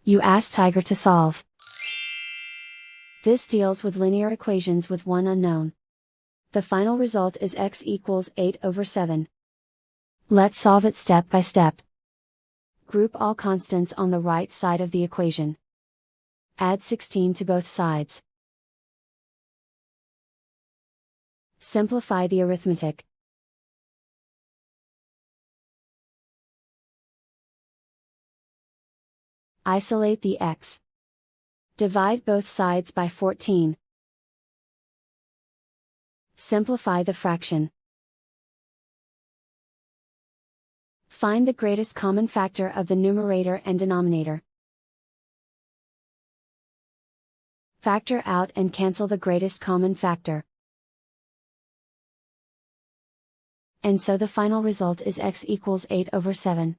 You ask Tiger to solve. This deals with linear equations with one unknown. The final result is x equals 8/7. Let's solve it step by step. Group all constants on the right side of the equation. Add 16 to both sides. Simplify the arithmetic. Isolate the x. Divide both sides by 14. Simplify the fraction. Find the greatest common factor of the numerator and denominator. Factor out and cancel the greatest common factor. And so the final result is x equals 8/7.